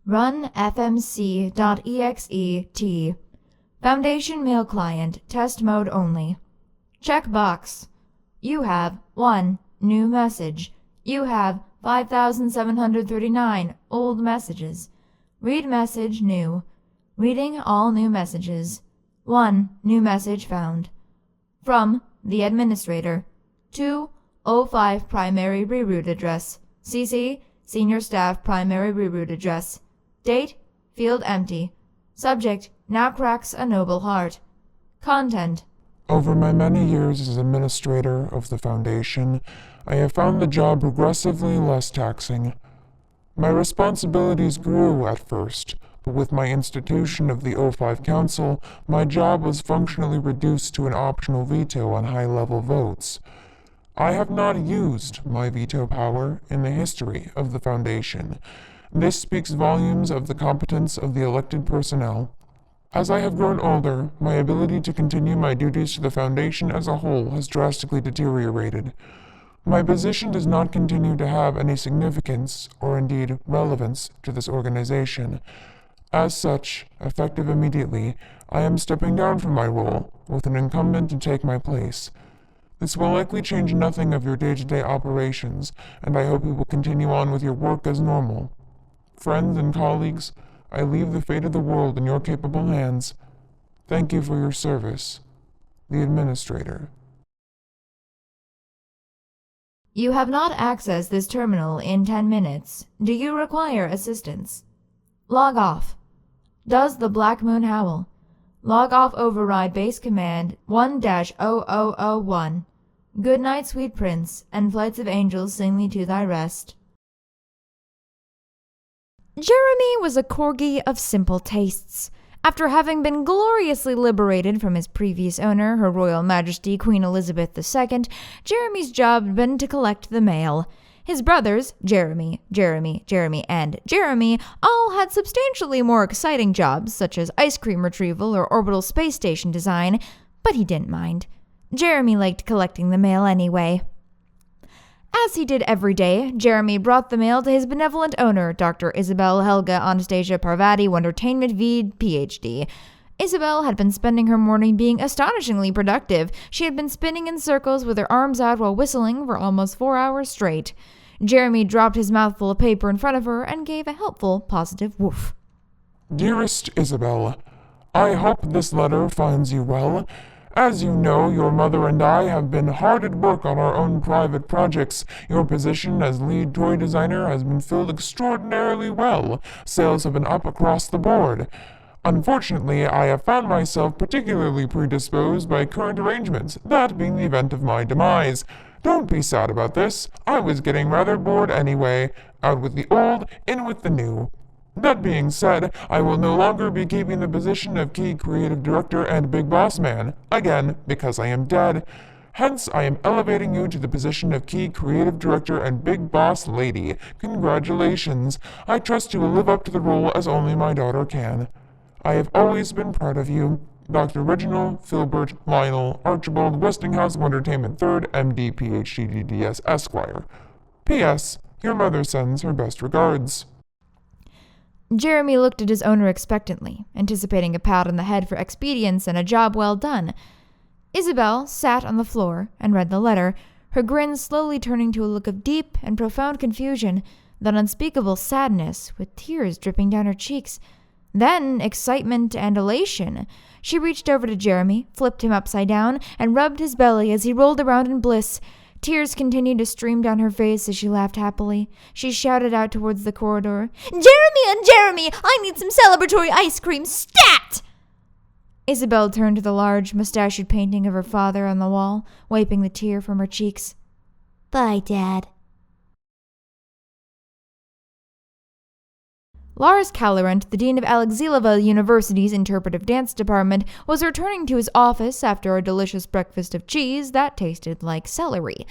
Run fmc.exe Foundation Mail Client Test Mode Only. Checkbox. You have 1. New message. You have 5,739 old messages. Read message new. Reading all new messages. 1. New message found. From the administrator. 205 primary reroute address. CC Senior Staff primary reroute address. Date field empty. Subject now cracks a noble heart. Content. Over my many years as administrator of the Foundation, I have found the job progressively less taxing. My responsibilities grew at first, but with my institution of the O5 Council, my job was functionally reduced to an optional veto on high-level votes. I have not used my veto power in the history of the Foundation. This speaks volumes of the competence of the elected personnel. As I have grown older, my ability to continue my duties to the Foundation as a whole has drastically deteriorated. My position does not continue to have any significance, or indeed relevance, to this organization. As such, effective immediately, I am stepping down from my role, with an incumbent to take my place. This will likely change nothing of your day-to-day operations, and I hope you will continue on with your work as normal. Friends and colleagues, I leave the fate of the world in your capable hands. Thank you for your service. The Administrator. You have not accessed this terminal in 10 minutes. Do you require assistance? Log off. Does the Black Moon howl? Log off override base command 1-0001. Good night, sweet prince, and flights of angels sing thee to thy rest. Jeremy was a corgi of simple tastes. After having been gloriously liberated from his previous owner, Her Royal Majesty Queen Elizabeth II, Jeremy's job had been to collect the mail. His brothers, Jeremy, and Jeremy, all had substantially more exciting jobs, such as ice cream retrieval or orbital space station design, but he didn't mind. Jeremy liked collecting the mail anyway. As he did every day, Jeremy brought the mail to his benevolent owner, Dr. Isabella Helga Anastasia Parvati Wondertainment V. Ph.D. Isabel had been spending her morning being astonishingly productive. She had been spinning in circles with her arms out while whistling for almost 4 hours straight. Jeremy dropped his mouthful of paper in front of her and gave a helpful, positive woof. Dearest Isabel, I hope this letter finds you well. As you know, your mother and I have been hard at work on our own private projects. Your position as lead toy designer has been filled extraordinarily well. Sales have been up across the board. Unfortunately, I have found myself particularly predisposed by current arrangements, that being the event of my demise. Don't be sad about this. I was getting rather bored anyway. Out with the old, in with the new. That being said, I will no longer be keeping the position of key creative director and big boss man, again, because I am dead. Hence, I am elevating you to the position of key creative director and big boss lady. Congratulations. I trust you will live up to the role as only my daughter can. I have always been proud of you. Dr. Reginald Filbert Lionel Archibald Westinghouse Wondertainment III, MD, PhD, DDS, Esquire. P.S. Your mother sends her best regards. Jeremy looked at his owner expectantly, anticipating a pat on the head for expedience and a job well done. Isabel sat on the floor and read the letter, her grin slowly turning to a look of deep and profound confusion, then unspeakable sadness, with tears dripping down her cheeks. Then excitement and elation. She reached over to Jeremy, flipped him upside down, and rubbed his belly as he rolled around in bliss. Tears continued to stream down her face as she laughed happily. She shouted out towards the corridor, Jeremy, I need some celebratory ice cream, stat! Isabel turned to the large, mustachioed painting of her father on the wall, wiping the tear from her cheeks. Bye, Dad. Lars Calorant, the dean of Alexilova University's interpretive dance department, was returning to his office after a delicious breakfast of cheese that tasted like celery.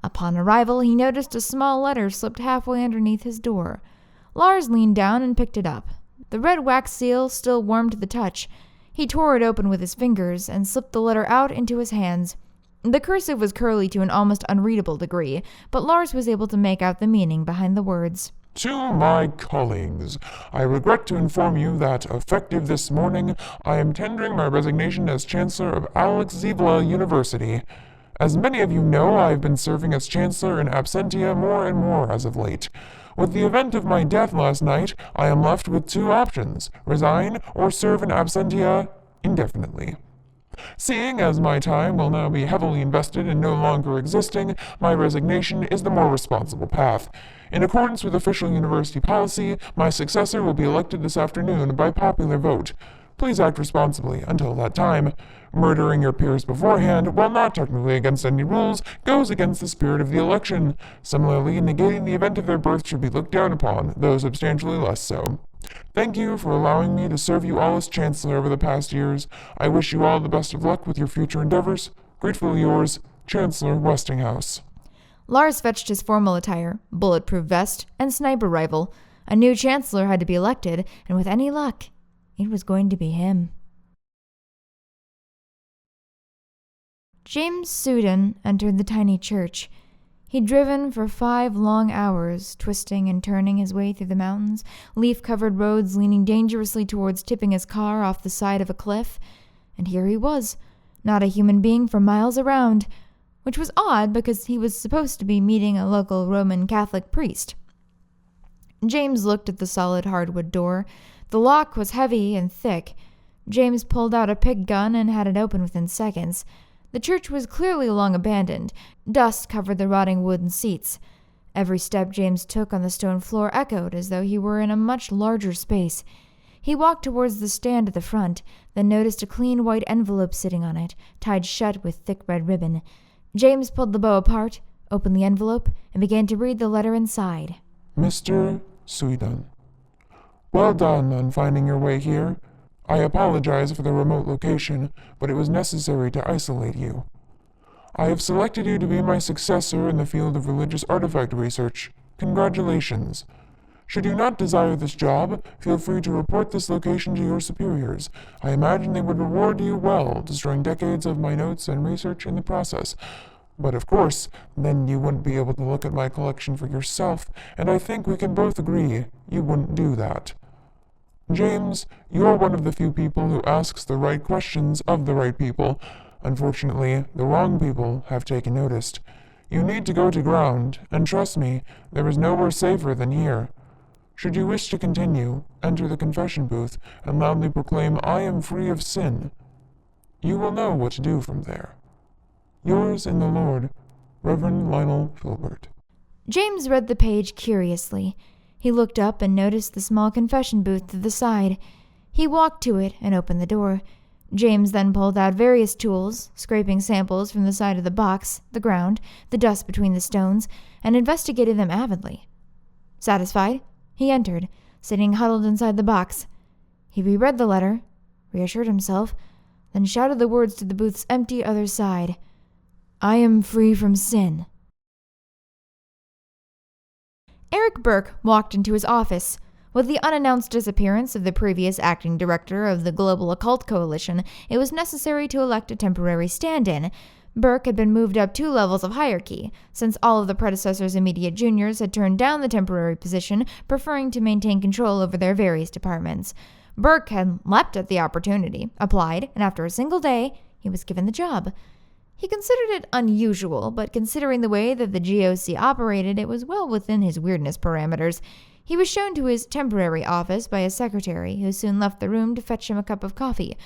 Upon arrival, he noticed a small letter slipped halfway underneath his door. Lars leaned down and picked it up. The red wax seal still warm to the touch. He tore it open with his fingers and slipped the letter out into his hands. The cursive was curly to an almost unreadable degree, but Lars was able to make out the meaning behind the words. To my colleagues, I regret to inform you that, effective this morning, I am tendering my resignation as Chancellor of Isabella University. As many of you know, I have been serving as Chancellor in absentia more and more as of late. With the event of my death last night, I am left with two options: resign or serve in absentia indefinitely. Seeing as my time will now be heavily invested in no longer existing, my resignation is the more responsible path. In accordance with official university policy, my successor will be elected this afternoon by popular vote. Please act responsibly until that time. Murdering your peers beforehand, while not technically against any rules, goes against the spirit of the election. Similarly, negating the event of their birth should be looked down upon, though substantially less so. Thank you for allowing me to serve you all as Chancellor over the past years. I wish you all the best of luck with your future endeavors. Gratefully yours, Chancellor Westinghouse. Lars fetched his formal attire, bulletproof vest, and sniper rifle. A new chancellor had to be elected, and with any luck, it was going to be him. James Suden entered the tiny church. He'd driven for 5 long hours, twisting and turning his way through the mountains, leaf-covered roads leaning dangerously towards tipping his car off the side of a cliff. And here he was, not a human being for miles around, which was odd because he was supposed to be meeting a local Roman Catholic priest. James looked at the solid hardwood door. The lock was heavy and thick. James pulled out a pick gun and had it open within seconds. The church was clearly long abandoned. Dust covered the rotting wooden seats. Every step James took on the stone floor echoed as though he were in a much larger space. He walked towards the stand at the front, then noticed a clean white envelope sitting on it, tied shut with thick red ribbon. James pulled the bow apart, opened the envelope, and began to read the letter inside. Mr. Suden, well done on finding your way here. I apologize for the remote location, but it was necessary to isolate you. I have selected you to be my successor in the field of religious artifact research. Congratulations. Should you not desire this job, feel free to report this location to your superiors. I imagine they would reward you well, destroying decades of my notes and research in the process. But of course, then you wouldn't be able to look at my collection for yourself, and I think we can both agree you wouldn't do that. James, you're one of the few people who asks the right questions of the right people. Unfortunately, the wrong people have taken notice. You need to go to ground, and trust me, there is nowhere safer than here. Should you wish to continue, enter the confession booth and loudly proclaim, "I am free of sin." You will know what to do from there. Yours in the Lord, Reverend Lionel Filbert. James read the page curiously. He looked up and noticed the small confession booth to the side. He walked to it and opened the door. James then pulled out various tools, scraping samples from the side of the box, the ground, the dust between the stones, and investigated them avidly. Satisfied, he entered, sitting huddled inside the box. He reread the letter, reassured himself, then shouted the words to the booth's empty other side. "I am free from sin." Eric Burke walked into his office. With the unannounced disappearance of the previous acting director of the Global Occult Coalition, it was necessary to elect a temporary stand-in. Burke had been moved up 2 levels of hierarchy, since all of the predecessor's immediate juniors had turned down the temporary position, preferring to maintain control over their various departments. Burke had leapt at the opportunity, applied, and after a single day, he was given the job. He considered it unusual, but considering the way that the GOC operated, it was well within his weirdness parameters. He was shown to his temporary office by a secretary, who soon left the room to fetch him a cup of coffee.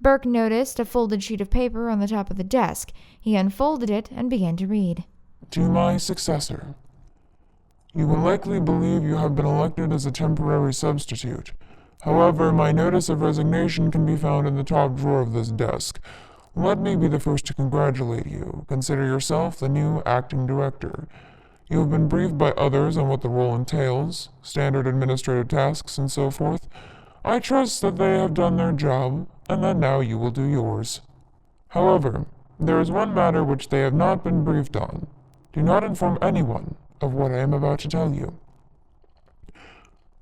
Burke noticed a folded sheet of paper on the top of the desk. He unfolded it and began to read. To my successor. You will likely believe you have been elected as a temporary substitute. However, my notice of resignation can be found in the top drawer of this desk. Let me be the first to congratulate you. Consider yourself the new acting director. You have been briefed by others on what the role entails, standard administrative tasks, and so forth. I trust that they have done their job, and that now you will do yours. However, there is one matter which they have not been briefed on. Do not inform anyone of what I am about to tell you.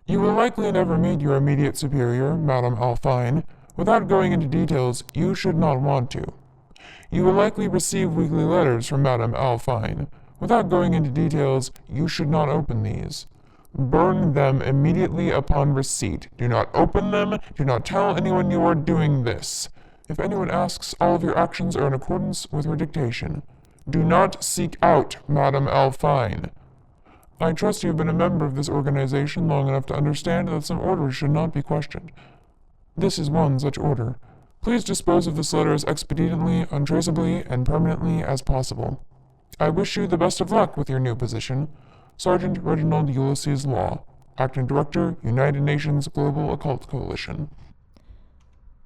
You will likely never meet your immediate superior, Madame Alfine. Without going into details, you should not want to. You will likely receive weekly letters from Madame Alfine. Without going into details, you should not open these. Burn them immediately upon receipt. Do not open them. Do not tell anyone you are doing this. If anyone asks, all of your actions are in accordance with her dictation. Do not seek out Madame L. Fine. I trust you have been a member of this organization long enough to understand that some orders should not be questioned. This is one such order. Please dispose of this letter as expediently, untraceably, and permanently as possible. I wish you the best of luck with your new position. Sergeant Reginald Ulysses Law, Acting Director, United Nations Global Occult Coalition.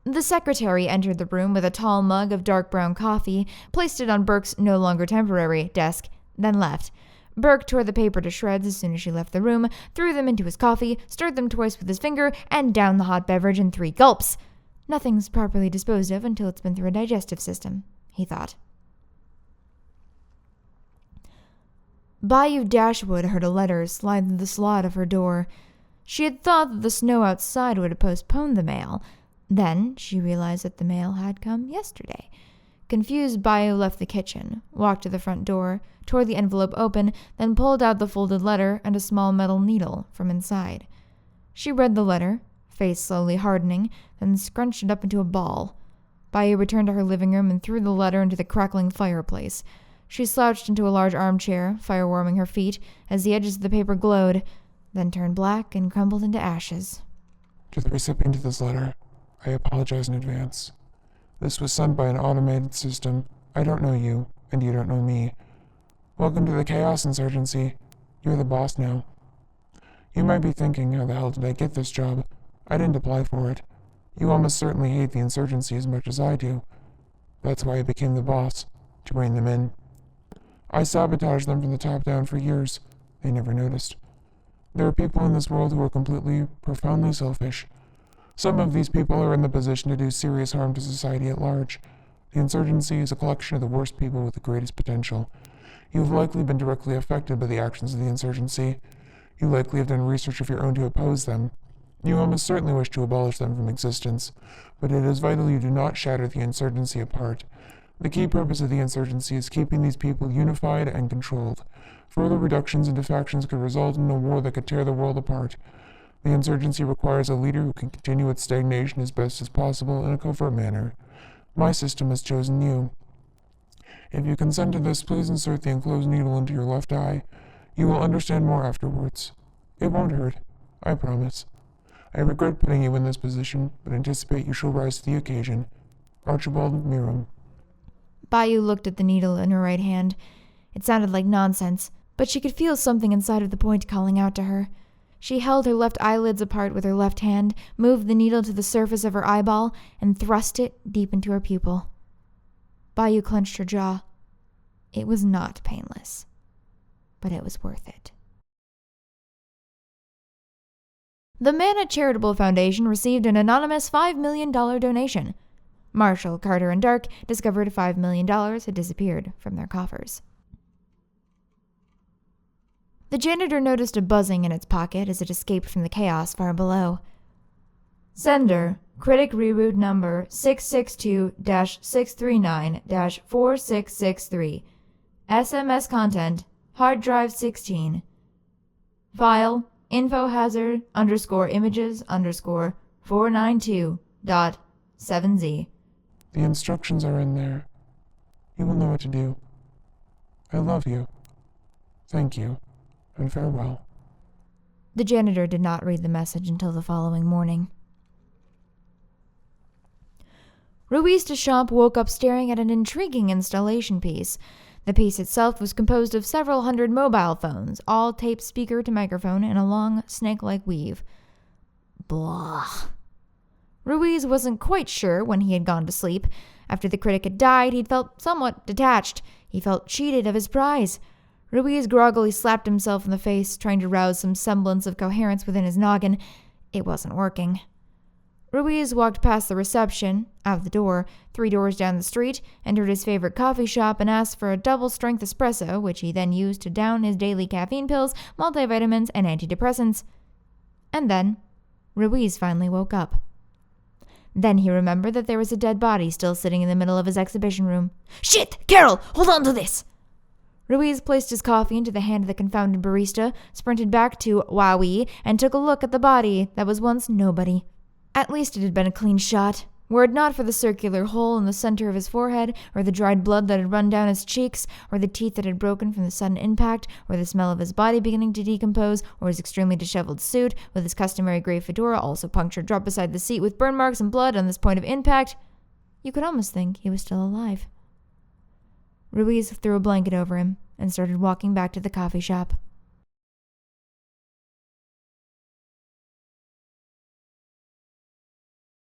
The secretary entered the room with a tall mug of dark brown coffee, placed it on Burke's no longer temporary desk, then left. Burke tore the paper to shreds as soon as she left the room, threw them into his coffee, stirred them twice with his finger, and downed the hot beverage in 3 gulps. Nothing's properly disposed of until it's been through a digestive system, he thought. Bayou Dashwood heard a letter slide through the slot of her door. She had thought that the snow outside would have postponed the mail. Then she realized that the mail had come yesterday. Confused, Bayou left the kitchen, walked to the front door, tore the envelope open, then pulled out the folded letter and a small metal needle from inside. She read the letter, face slowly hardening, then scrunched it up into a ball. Bayou returned to her living room and threw the letter into the crackling fireplace. She slouched into a large armchair, fire warming her feet, as the edges of the paper glowed, then turned black and crumbled into ashes. To the recipient of this letter, I apologize in advance. This was sent by an automated system. I don't know you, and you don't know me. Welcome to the Chaos Insurgency. You're the boss now. You might be thinking, how the hell did I get this job? I didn't apply for it. You almost certainly hate the insurgency as much as I do. That's why I became the boss, to rein them in. I sabotaged them from the top down for years. They never noticed. There are people in this world who are completely, profoundly selfish. Some of these people are in the position to do serious harm to society at large. The insurgency is a collection of the worst people with the greatest potential. You have likely been directly affected by the actions of the insurgency. You likely have done research of your own to oppose them. You almost certainly wish to abolish them from existence, but it is vital you do not shatter the insurgency apart. The key purpose of the insurgency is keeping these people unified and controlled. Further reductions into factions could result in a war that could tear the world apart. The insurgency requires a leader who can continue its stagnation as best as possible in a covert manner. My system has chosen you. If you consent to this, please insert the enclosed needle into your left eye. You will understand more afterwards. It won't hurt, I promise. I regret putting you in this position, but anticipate you shall rise to the occasion. Archibald Miram. Bayou looked at the needle in her right hand. It sounded like nonsense, but she could feel something inside of the point calling out to her. She held her left eyelids apart with her left hand, moved the needle to the surface of her eyeball, and thrust it deep into her pupil. Bayou clenched her jaw. It was not painless, but it was worth it. The Mana Charitable Foundation received an anonymous $5 million donation. Marshall, Carter, and Dark discovered $5 million had disappeared from their coffers. The janitor noticed a buzzing in its pocket as it escaped from the chaos far below. Sender, Critic Reboot number 662-639-4663. SMS content, hard drive 16. File, infohazard_images_492.7z. The instructions are in there. You will know what to do. I love you. Thank you, and farewell. The janitor did not read the message until the following morning. Ruiz Deschamps woke up staring at an intriguing installation piece. The piece itself was composed of several hundred mobile phones, all taped speaker to microphone in a long, snake-like weave. Blah. Ruiz wasn't quite sure when he had gone to sleep. After the critic had died, he'd felt somewhat detached. He felt cheated of his prize. Ruiz groggily slapped himself in the face, trying to rouse some semblance of coherence within his noggin. It wasn't working. Ruiz walked past the reception, out the door, 3 doors down the street, entered his favorite coffee shop, and asked for a double-strength espresso, which he then used to down his daily caffeine pills, multivitamins, and antidepressants. And then, Ruiz finally woke up. Then he remembered that there was a dead body still sitting in the middle of his exhibition room. "Shit! Carol! Hold on to this!" Ruiz placed his coffee into the hand of the confounded barista, sprinted back to Wowie, and took a look at the body that was once nobody. At least it had been a clean shot. Were it not for the circular hole in the center of his forehead, or the dried blood that had run down his cheeks, or the teeth that had broken from the sudden impact, or the smell of his body beginning to decompose, or his extremely disheveled suit, with his customary gray fedora also punctured, dropped beside the seat with burn marks and blood on this point of impact, you could almost think he was still alive. Ruiz threw a blanket over him and started walking back to the coffee shop.